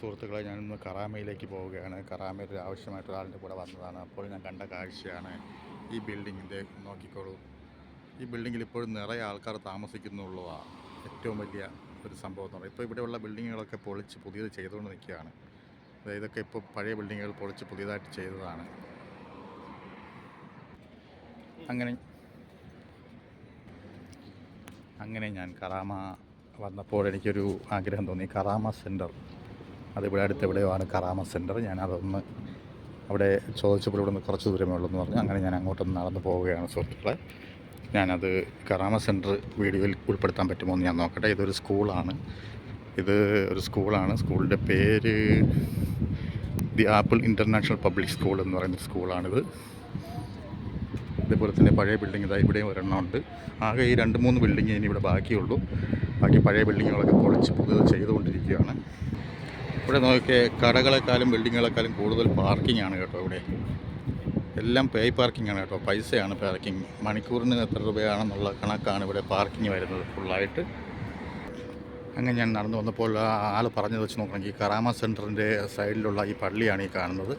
സുഹൃത്തുക്കളെ, ഞാനിന്ന് കറാമയിലേക്ക് പോവുകയാണ്. കറാമയിൽ ഒരു ആവശ്യമായിട്ട് ഒരാളിൻ്റെ കൂടെ വന്നതാണ്. അപ്പോൾ ഞാൻ കണ്ട കാഴ്ചയാണ് ഈ ബിൽഡിങ്ങിൻ്റെ. നോക്കിക്കോളൂ, ഈ ബിൽഡിങ്ങിൽ ഇപ്പോഴും നിറയെ ആൾക്കാർ താമസിക്കുന്നുള്ളതാണ് ഏറ്റവും വലിയ ഒരു സംഭവം എന്ന് പറയുന്നത്. ഇപ്പോൾ ഇവിടെയുള്ള ബിൽഡിങ്ങുകളൊക്കെ പൊളിച്ച് പുതിയത് ചെയ്തുകൊണ്ട് നിൽക്കുകയാണ്. ഇതൊക്കെ ഇപ്പോൾ പഴയ ബിൽഡിങ്ങുകൾ പൊളിച്ച് പുതിയതായിട്ട് ചെയ്തതാണ്. അങ്ങനെ അങ്ങനെ ഞാൻ കറാമ വന്നപ്പോൾ എനിക്കൊരു ആഗ്രഹം തോന്നി. കറാമ സെൻറ്റർ, അതിവിടെ അടുത്ത് എവിടെയാണ് കറാമ സെൻറ്റർ. ഞാനതൊന്ന് അവിടെ ചോദിച്ചപ്പോൾ ഇവിടെ നിന്ന് കുറച്ച് ദൂരമേ ഉള്ളൂ എന്ന് പറഞ്ഞു. അങ്ങനെ ഞാൻ അങ്ങോട്ടൊന്ന് നടന്ന് പോവുകയാണ് സുഹൃത്തുക്കളെ. ഞാനത് കറാമ സെൻറ്റർ വീഡിയോയിൽ ഉൾപ്പെടുത്താൻ പറ്റുമോ എന്ന് ഞാൻ നോക്കട്ടെ. ഇതൊരു സ്കൂളാണ്. ഇത് ഒരു സ്കൂളാണ്. സ്കൂളിൻ്റെ പേര് the apple international public school എന്ന് പറയുന്ന സ്കൂളാണിത്. ഇതേപോലെ തന്നെ പഴയ ബിൽഡിംഗ് ഇതാ ഇവിടെയും ഒരെണ്ണം ഉണ്ട്. ആകെ ഈ 2-3 ബിൽഡിങ് ഇനി ഇവിടെ ബാക്കിയുള്ളൂ. ബാക്കി പഴയ ബിൽഡിങ്ങുകളൊക്കെ പൊളിച്ച് പുതിയത് ചെയ്തുകൊണ്ടിരിക്കുകയാണ്. ഇവിടെ നോക്കിയ കടകളെക്കാളും ബിൽഡിങ്ങുകളെക്കാളും കൂടുതൽ പാർക്കിംഗ് ആണ് കേട്ടോ. ഇവിടെ എല്ലാം പേ പാർക്കിംഗ് ആണ് കേട്ടോ. പൈസയാണ് പാർക്കിംഗ്. മണിക്കൂറിന് എത്ര രൂപയാണെന്നുള്ള കണക്കാണ് ഇവിടെ പാർക്കിംഗ് വരുന്നത് ഫുള്ളായിട്ട്. അങ്ങനെ ഞാൻ നടന്നു വന്നപ്പോൾ ആൾ പറഞ്ഞത് വെച്ച് നോക്കണമെങ്കിൽ കറാമ സെൻറ്ററിൻ്റെ സൈഡിലുള്ള ഈ പള്ളിയാണ് ഈ കാണുന്നത്.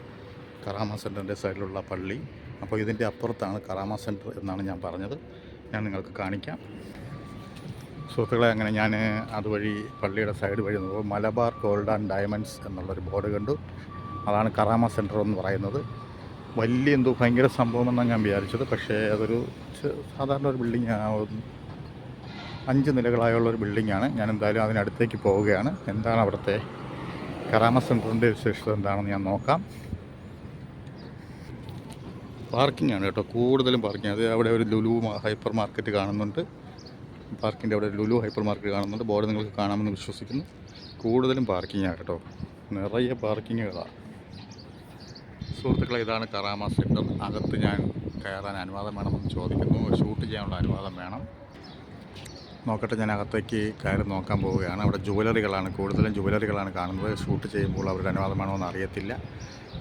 കറാമ സെൻറ്ററിൻ്റെ സൈഡിലുള്ള പള്ളി. അപ്പോൾ ഇതിൻ്റെ അപ്പുറത്താണ് കറാമ സെൻറ്റർ എന്നാണ് ഞാൻ പറഞ്ഞത്. ഞാൻ നിങ്ങൾക്ക് കാണിക്കാം സുഹൃത്തുക്കളെ. അങ്ങനെ ഞാൻ അതുവഴി പള്ളിയുടെ സൈഡ് വഴി നോക്കുമ്പോൾ മലബാർ ഗോൾഡ് ആൻഡ് ഡയമണ്ട്സ് എന്നുള്ളൊരു ബോർഡ് കണ്ടു. അതാണ് കറാമ സെൻറ്റർ എന്ന് പറയുന്നത്. വലിയ എന്തോ ഭയങ്കര സംഭവമെന്നാണ് ഞാൻ വിചാരിച്ചത്. പക്ഷേ അതൊരു സാധാരണ ഒരു ബിൽഡിംഗ്, 5 നിലകളായുള്ളൊരു ബിൽഡിങ്ങാണ്. ഞാൻ എന്തായാലും അതിനടുത്തേക്ക് പോവുകയാണ്. എന്താണ് അവിടുത്തെ കറാമ സെൻറ്ററിൻ്റെ വിശേഷത എന്താണെന്ന് ഞാൻ നോക്കാം. പാർക്കിംഗ് ആണ് കേട്ടോ, കൂടുതലും പാർക്കിംഗ്. അത് അവിടെ ഒരു ലുലു ഹൈപ്പർ മാർക്കറ്റ് കാണുന്നുണ്ട്. പാർക്കിൻ്റെ അവിടെ ഒരു ലുലു ഹൈപ്പർ മാർക്കറ്റ് കാണുന്നുണ്ട്. ബോർഡ് നിങ്ങൾക്ക് കാണാമെന്ന് വിശ്വസിക്കുന്നു. കൂടുതലും പാർക്കിങ്ങാണ് കേട്ടോ, നിറയെ പാർക്കിങ്ങുകളാണ് സുഹൃത്തുക്കളെ. ഇതാണ് കറാമ സെൻറ്റർ. അകത്ത് ഞാൻ കയറാൻ അനുവാദം വേണമെന്ന് ചോദിക്കുന്നു. ഷൂട്ട് ചെയ്യാനുള്ള അനുവാദം വേണം. നോക്കട്ടെ, ഞാൻ അകത്തേക്ക് കയറി നോക്കാൻ പോവുകയാണ്. അവിടെ ജുവലറികളാണ്, കൂടുതലും ജുവലറികളാണ് കാണുന്നത്. ഷൂട്ട് ചെയ്യുമ്പോൾ അവരുടെ അനുവാദം വേണമെന്ന് അറിയത്തില്ല.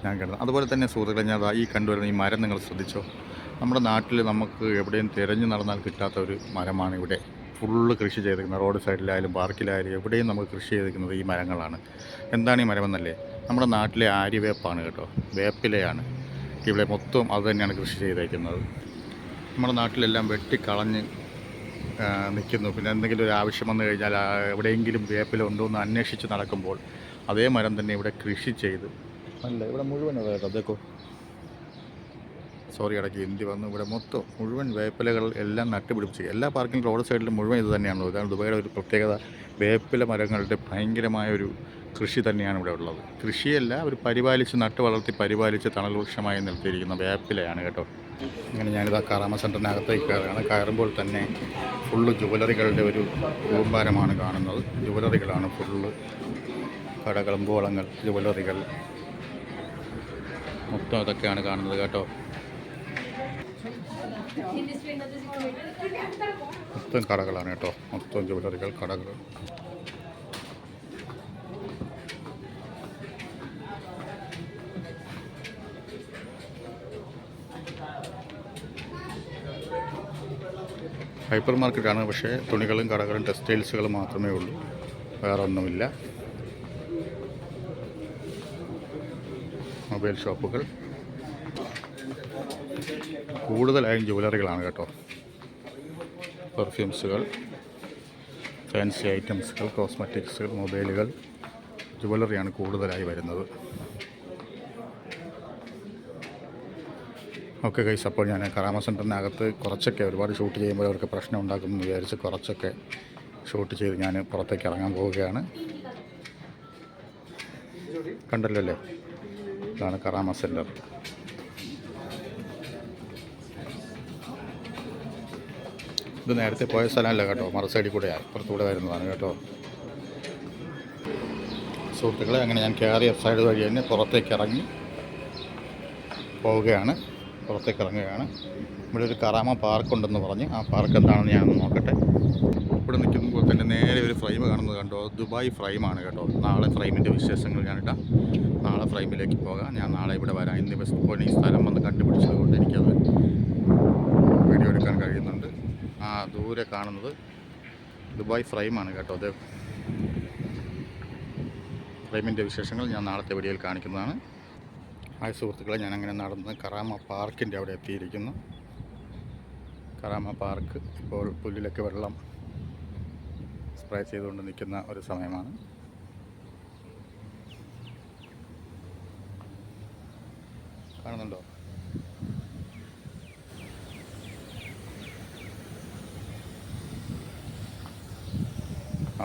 ഞാൻ കണ്ടത് അതുപോലെ തന്നെ സുഹൃത്തുക്കളെ, ഞാൻ ഈ കണ്ടുവരുന്ന ഈ മരം നിങ്ങൾ ശ്രദ്ധിച്ചോ. നമ്മുടെ നാട്ടിൽ നമുക്ക് എവിടെയും തിരഞ്ഞു നടന്നാൽ കിട്ടാത്ത ഒരു മരമാണ് ഇവിടെ. ഫുള്ള് കൃഷി ചെയ്തിരിക്കുന്നത്. റോഡ് സൈഡിലായാലും പാർക്കിലായാലും എവിടെയും നമുക്ക് കൃഷി ചെയ്തിരിക്കുന്നത് ഈ മരങ്ങളാണ്. എന്താണ് ഈ മരമെന്നല്ലേ? നമ്മുടെ നാട്ടിലെ ആര്യവേപ്പാണ് കേട്ടോ, വേപ്പിലയാണ്. ഇവിടെ മൊത്തം അത് തന്നെയാണ് കൃഷി ചെയ്തേക്കുന്നത്. നമ്മുടെ നാട്ടിലെല്ലാം വെട്ടിക്കളഞ്ഞ് നിൽക്കുന്നു. പിന്നെ എന്തെങ്കിലും ഒരു ആവശ്യം വന്നു കഴിഞ്ഞാൽ എവിടെയെങ്കിലും വേപ്പില ഉണ്ടോ എന്ന് അന്വേഷിച്ച് നടക്കുമ്പോൾ അതേ മരം തന്നെ ഇവിടെ കൃഷി ചെയ്ത് അല്ല, ഇവിടെ മുഴുവൻ കേട്ടോ. അതേക്കോ, സോറി ഇടയ്ക്ക് ഹിന്ദി വന്നു. ഇവിടെ മൊത്തം മുഴുവൻ വേപ്പിലകൾ എല്ലാം നട്ടുപിടിപ്പിച്ച് എല്ലാ പാർക്കിംഗ് റോഡ് സൈഡിലും മുഴുവൻ ഇത് തന്നെയാണ്. ഇതാണ് ദുബൈയുടെ ഒരു പ്രത്യേകത. വേപ്പില മരങ്ങളുടെ ഭയങ്കരമായൊരു കൃഷി തന്നെയാണ് ഇവിടെ ഉള്ളത്. കൃഷിയല്ല, ഒരു പരിപാലിച്ച് നട്ട് വളർത്തി പരിപാലിച്ച് തണൽ വൃക്ഷമായി നിർത്തിയിരിക്കുന്ന വേപ്പിലയാണ് കേട്ടോ. അങ്ങനെ ഞാനിതാ കറാമ സെൻറ്ററിനകത്തേക്ക് കയറുകയാണ്. കയറുമ്പോൾ തന്നെ ഫുള്ള് ജുവലറികളുടെ ഒരു കൂമ്പാരമാണ് കാണുന്നത്. ജുവലറികളാണ് ഫുള്ള്, കടകൾ, ബോളങ്ങൾ, ജുവലറികൾ മൊത്തം അതൊക്കെയാണ് കാണുന്നത് കേട്ടോ. മൊത്തം കടകളാണ് കേട്ടോ, മൊത്തം ജുവലറികൾ, കടകൾ. ഹൈപ്പർ മാർക്കറ്റാണ്, പക്ഷേ തുണികളും കടകളും ടെക്സ്റ്റൈൽസുകളും മാത്രമേ ഉള്ളൂ, വേറെ ഒന്നുമില്ല. മൊബൈൽ ഷോപ്പുകൾ, കൂടുതലായും ജുവലറികളാണ് കേട്ടോ. പെർഫ്യൂംസുകൾ, ഫാൻസി ഐറ്റംസുകൾ, കോസ്മെറ്റിക്സുകൾ, മൊബൈലുകൾ, ജുവലറിയാണ് കൂടുതലായി വരുന്നത്. ഓക്കെ ഗൈസ്, അപ്പോൾ ഞാൻ കറാമ സെൻറ്ററിനകത്ത് കുറച്ചൊക്കെ, ഒരുപാട് ഷൂട്ട് ചെയ്യുമ്പോൾ അവർക്ക് പ്രശ്നം ഉണ്ടാക്കുമെന്ന് വിചാരിച്ച് കുറച്ചൊക്കെ ഷൂട്ട് ചെയ്ത് ഞാൻ പുറത്തേക്ക് ഇറങ്ങാൻ പോവുകയാണ്. കണ്ടല്ലോ അല്ലേ, ഇതാണ് കറാമ സെൻറ്റർ. ഇത് നേരത്തെ പോയ സ്ഥലമല്ല കേട്ടോ, മറു സൈഡിൽ കൂടെ അപ്പുറത്തൂടെ വരുന്നതാണ് കേട്ടോ സുഹൃത്തുക്കളെ. അങ്ങനെ ഞാൻ കയറിയ സൈഡ് വഴി തന്നെ പുറത്തേക്ക് ഇറങ്ങി പോവുകയാണ്, പുറത്തേക്ക് ഇറങ്ങുകയാണ്. ഇവിടെ ഒരു കറാമ പാർക്കുണ്ടെന്ന് പറഞ്ഞ്, ആ പാർക്ക് എന്താണെന്ന് ഞാനൊന്ന് നോക്കട്ടെ. ഇവിടെ നിൽക്കുമ്പോൾ തന്നെ നേരെ ഒരു ഫ്രെയിം കാണുന്നത് കണ്ടോ, ദുബായ് ഫ്രെയിമാണ് കേട്ടോ. നാളെ ഫ്രെയിമിൻ്റെ വിശേഷങ്ങൾ ഞാനിട്ടാം. നാളെ ഫ്രെയിമിലേക്ക് പോകാം. ഞാൻ നാളെ ഇവിടെ വരാം. ഇന്ന് ബസ് പോയി ഈ സ്ഥലം വന്ന് കണ്ടുപിടിച്ചത് കൊണ്ട് എനിക്കത് വീഡിയോ എടുക്കാൻ കഴിയുന്നുണ്ട്. ദൂരെ കാണുന്നത് ദുബായ് ഫ്രെയിമാണ് കേട്ടോ. അത് ഫ്രെയിമിൻ്റെ വിശേഷങ്ങൾ ഞാൻ നാളത്തെ വീഡിയോയിൽ കാണിക്കുന്നതാണ്. ഹായ് സുഹൃത്തുക്കളെ, ഞാനങ്ങനെ നടന്ന് കറാമ പാർക്കിൻ്റെ അവിടെ എത്തിയിരിക്കുന്നു. കറാമ പാർക്ക് ഇപ്പോൾ പുല്ലിലൊക്കെ വെള്ളം സ്പ്രേ ചെയ്തുകൊണ്ട് നിൽക്കുന്ന ഒരു സമയമാണ്. കാണുന്നുണ്ടോ?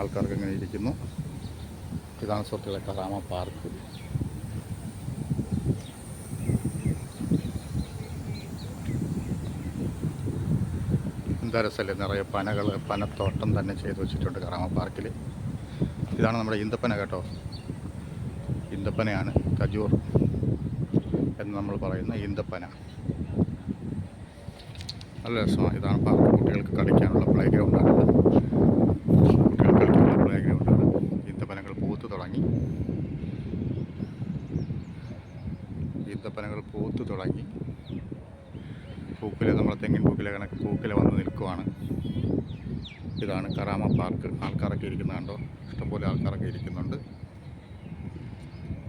ആൾക്കാർക്ക് ഇങ്ങനെ ഇരിക്കുന്നു. ഇതാണ് സുഹൃത്തുക്കളെ കറാമ പാർക്ക്. എന്താ രസമല്ലേ, നിറയെ പനത്തോട്ടം തന്നെ ചെയ്തു വെച്ചിട്ടുണ്ട് കറാമ പാർക്കിൽ. ഇതാണ് നമ്മുടെ ഈന്തപ്പന കേട്ടോ. ഈന്തപ്പനയാണ് കജൂർ എന്ന് നമ്മൾ പറയുന്ന ഈന്തപ്പന. നല്ല രസമാണ്. ഇതാണ് പാർക്ക്. കുട്ടികൾക്ക് കളിക്കാനുള്ള പ്ലേ ഗ്രൗണ്ടാണ്. കുട്ടികൾ കളിക്കാനുള്ള പ്ലേ ഗ്രൗണ്ടാണ്. ഈന്തപ്പനകൾ പൂത്ത് തുടങ്ങി. പൂക്കില, നമ്മൾ തെങ്ങിൻ പൂക്കില കണക്ക് പൂക്കില വന്ന് നിൽക്കുവാണ്. ഇതാണ് കറാമ പാർക്ക്. ആൾക്കാരൊക്കെ ഇരിക്കുന്നത് കണ്ടോ, ഇഷ്ടംപോലെ ആൾക്കാരൊക്കെ ഇരിക്കുന്നുണ്ട്.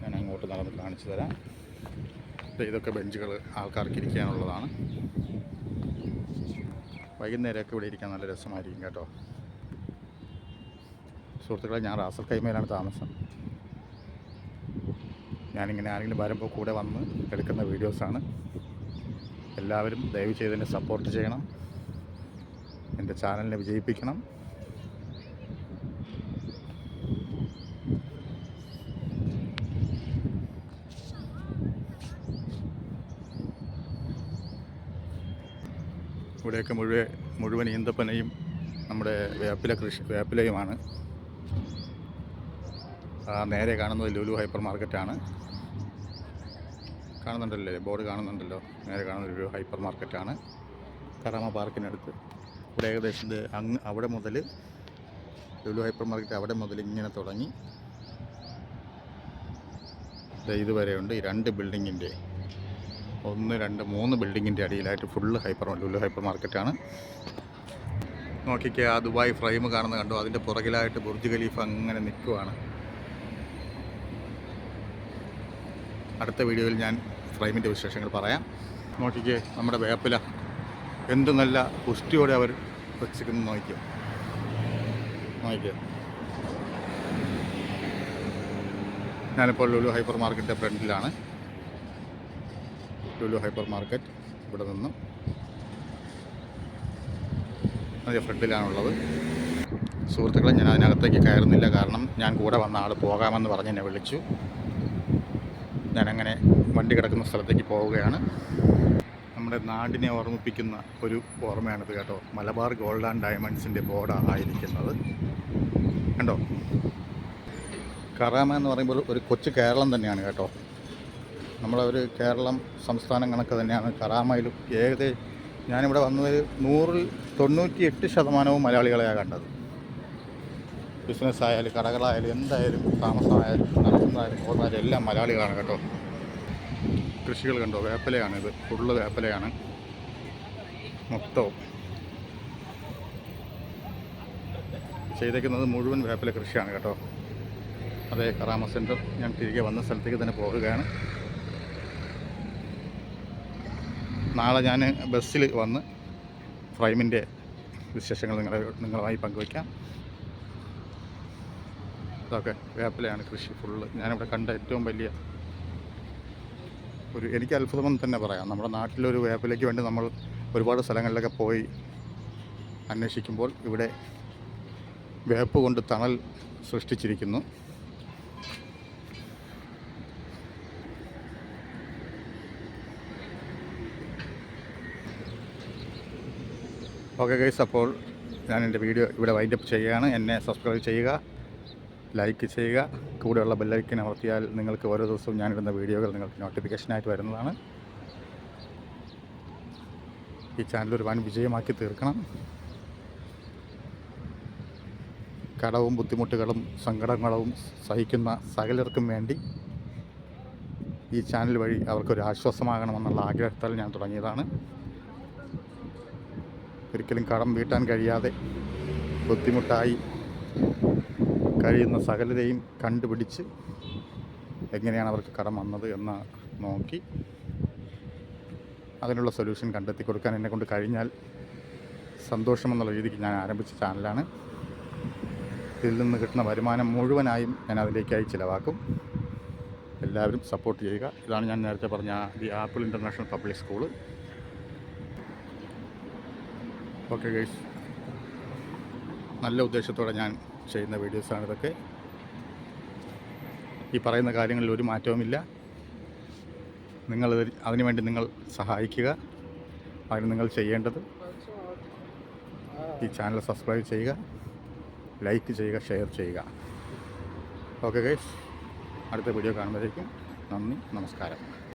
ഞാൻ അങ്ങോട്ട് നടന്ന് കാണിച്ചു തരാം. ഇതൊക്കെ ബെഞ്ചുകൾ ആൾക്കാർക്ക് ഇരിക്കാനുള്ളതാണ്. വൈകുന്നേരമൊക്കെ ഇവിടെ ഇരിക്കാൻ നല്ല രസമായിരിക്കും കേട്ടോ. സുഹൃത്തുക്കളെ, ഞാൻ റാസൽ കൈമയിലാണ് താമസം. ഞാനിങ്ങനെ ആരെങ്കിലും വരുമ്പോൾ കൂടെ വന്ന് എടുക്കുന്ന വീഡിയോസാണ്. എല്ലാവരും ദയവ് ചെയ്ത് എന്നെ സപ്പോർട്ട് ചെയ്യണം. എൻ്റെ ചാനലിനെ വിജയിപ്പിക്കണം. ഇവിടെയൊക്കെ മുഴുവൻ ഈന്തപ്പനയും നമ്മുടെ വേപ്പിലയുമാണ്. നേരെ കാണുന്നത് ലുലു ഹൈപ്പർ മാർക്കറ്റാണ്. കാണുന്നുണ്ടല്ലോ, ബോർഡ് കാണുന്നുണ്ടല്ലോ. നേരെ കാണുന്നത് ലുലു ഹൈപ്പർ മാർക്കറ്റാണ്. കറാമ പാർക്കിനടുത്ത്. ഇവിടെ ഏകദേശം അവിടെ മുതൽ ലുലു ഹൈപ്പർ മാർക്കറ്റ് അവിടെ മുതൽ ഇങ്ങനെ തുടങ്ങി ഇതുവരെയുണ്ട്. ഈ 2 ബിൽഡിങ്ങിൻ്റെ 1, 2, 3 ബിൽഡിങ്ങിൻ്റെ അടിയിലായിട്ട് ഫുള്ള് ലുലു ഹൈപ്പർ മാർക്കറ്റാണ്. നോക്കിക്കേ, ആ ദുബായ് ഫ്രെയിം കാണുന്ന കണ്ടോ, അതിൻ്റെ പുറകിലായിട്ട് ബുർജ് ഖലീഫ അങ്ങനെ നിൽക്കുവാണ്. അടുത്ത വീഡിയോയിൽ ഞാൻ ഫ്രെയിമിൻ്റെ വിശേഷങ്ങൾ പറയാം. നോക്കിക്കേ, നമ്മുടെ വേപ്പില എന്ത് നല്ല പുഷ്ടിയോടെ അവർ വെച്ചിരിക്കുന്നു. നോക്കിക്കേ. ഞാനിപ്പോൾ ലുലു ഹൈപ്പർ മാർക്കറ്റിൻ്റെ ഫ്രണ്ടിലാണ്. ലുലു ഹൈപ്പർ മാർക്കറ്റ് ഇവിടെ നിന്നും അതിൻ്റെ ഫ്രണ്ടിലാണുള്ളത്. സുഹൃത്തുക്കളെ, ഞാൻ അതിനകത്തേക്ക് കയറുന്നില്ല. കാരണം ഞാൻ കൂടെ വന്ന ആൾ പോകാമെന്ന് പറഞ്ഞ് എന്നെ വിളിച്ചു. ഞാനങ്ങനെ വണ്ടി കിടക്കുന്ന സ്ഥലത്തേക്ക് പോവുകയാണ്. നമ്മുടെ നാടിനെ ഓർമ്മിപ്പിക്കുന്ന ഒരു ഓർമ്മയാണിത് കേട്ടോ. മലബാർ ഗോൾഡ് ആൻഡ് ഡയമണ്ട്സിൻ്റെ ബോർഡാണ് ആയിരിക്കുന്നത്. കണ്ടോ, കറാമ എന്ന് പറയുമ്പോൾ ഒരു കൊച്ചു കേരളം തന്നെയാണ് കേട്ടോ. നമ്മളെ ഒരു കേരളം സംസ്ഥാനം കണക്ക് തന്നെയാണ് കറാമയിലും. ഏകദേശം ഞാനിവിടെ വന്നത് 98% മലയാളികളെയാണ് കണ്ടത്. ബിസിനസ് ആയാലും കടകളായാലും എന്തായാലും താമസമായാലും നടത്തുന്നതായാലും പോകുന്നതായാലും എല്ലാം മലയാളികളാണ് കേട്ടോ. കൃഷികൾ കണ്ടോ, വേപ്പിലയാണിത്. ഫുള്ള് വേപ്പിലയാണ് മൊത്തവും ചെയ്തേക്കുന്നത്. മുഴുവൻ വേപ്പില കൃഷിയാണ് കേട്ടോ. അതേ കറാമ സെൻറ്റർ. ഞാൻ തിരികെ വന്ന സ്ഥലത്തേക്ക് തന്നെ പോവുകയാണ്. നാളെ ഞാൻ ബസ്സിൽ വന്ന് ഫ്രെയിമിൻ്റെ വിശേഷങ്ങൾ നിങ്ങളുമായി പങ്കുവയ്ക്കാം. ഇതൊക്കെ വേപ്പിലയാണ് കൃഷി ഫുള്ള്. ഞാനിവിടെ കണ്ട ഏറ്റവും വലിയ എനിക്ക് അത്ഭുതമെന്ന് തന്നെ പറയാം. നമ്മുടെ നാട്ടിലൊരു വേപ്പിലയ്ക്ക് വേണ്ടി നമ്മൾ ഒരുപാട് സ്ഥലങ്ങളിലൊക്കെ പോയി അന്വേഷിക്കുമ്പോൾ ഇവിടെ വേപ്പ് കൊണ്ട് തണൽ സൃഷ്ടിച്ചിരിക്കുന്നു. ഓക്കെ ഗൈസ്, അപ്പോൾ ഞാൻ എൻ്റെ വീഡിയോ ഇവിടെ വൈൻഡപ്പ് ചെയ്യുകയാണ്. എന്നെ സബ്സ്ക്രൈബ് ചെയ്യുക, ലൈക്ക് ചെയ്യുക. കൂടെയുള്ള ബെല്ലൈക്കൻ അമർത്തിയാൽ നിങ്ങൾക്ക് ഓരോ ദിവസവും ഞാനിടുന്ന വീഡിയോകൾ നിങ്ങൾക്ക് നോട്ടിഫിക്കേഷനായിട്ട് വരുന്നതാണ്. ഈ ചാനൽ ഒരു വൻ വിജയമാക്കി തീർക്കണം. കടവും ബുദ്ധിമുട്ടുകളും സങ്കടങ്ങളും സഹിക്കുന്ന സകലർക്കും വേണ്ടി ഈ ചാനൽ വഴി അവർക്കൊരു ആശ്വാസമാകണമെന്നുള്ള ആഗ്രഹത്താൽ ഞാൻ തുടങ്ങിയതാണ്. ഒരിക്കലും കടം വീട്ടാൻ കഴിയാതെ ബുദ്ധിമുട്ടായി കഴിയുന്ന സകലരെയും കണ്ടുപിടിച്ച് എങ്ങനെയാണ് അവർക്ക് കടം വന്നത് എന്ന് നോക്കി അതിനുള്ള സൊല്യൂഷൻ കണ്ടെത്തി കൊടുക്കാൻ എന്നെക്കൊണ്ട് കഴിഞ്ഞാൽ സന്തോഷമെന്നുള്ള രീതിക്ക് ഞാൻ ആരംഭിച്ച ചാനലാണ്. ഇതിൽ നിന്ന് കിട്ടുന്ന വരുമാനം മുഴുവനായും ഞാൻ അതിലേക്കായി ചിലവാക്കും. എല്ലാവരും സപ്പോർട്ട് ചെയ്യുക. ഇതാണ് ഞാൻ നേരത്തെ പറഞ്ഞ the apple international public school. Okay guys, നല്ല ഉദ്ദേശത്തോടെ ഞാൻ ചെയ്യുന്ന വീഡിയോസാണ് ഇതൊക്കെ. ഈ പറയുന്ന കാര്യങ്ങളിൽ ഒരു മാറ്റവുമില്ല. നിങ്ങൾ അതിനുവേണ്ടി നിങ്ങൾ സഹായിക്കുക. അതിന് നിങ്ങൾ ചെയ്യേണ്ടത് ഈ ചാനൽ സബ്സ്ക്രൈബ് ചെയ്യുക, ലൈക്ക് ചെയ്യുക, ഷെയർ ചെയ്യുക. ഓക്കെ ഗൈസ്, അടുത്ത വീഡിയോ കാണുമ്പോഴേക്കും നന്ദി, നമസ്കാരം.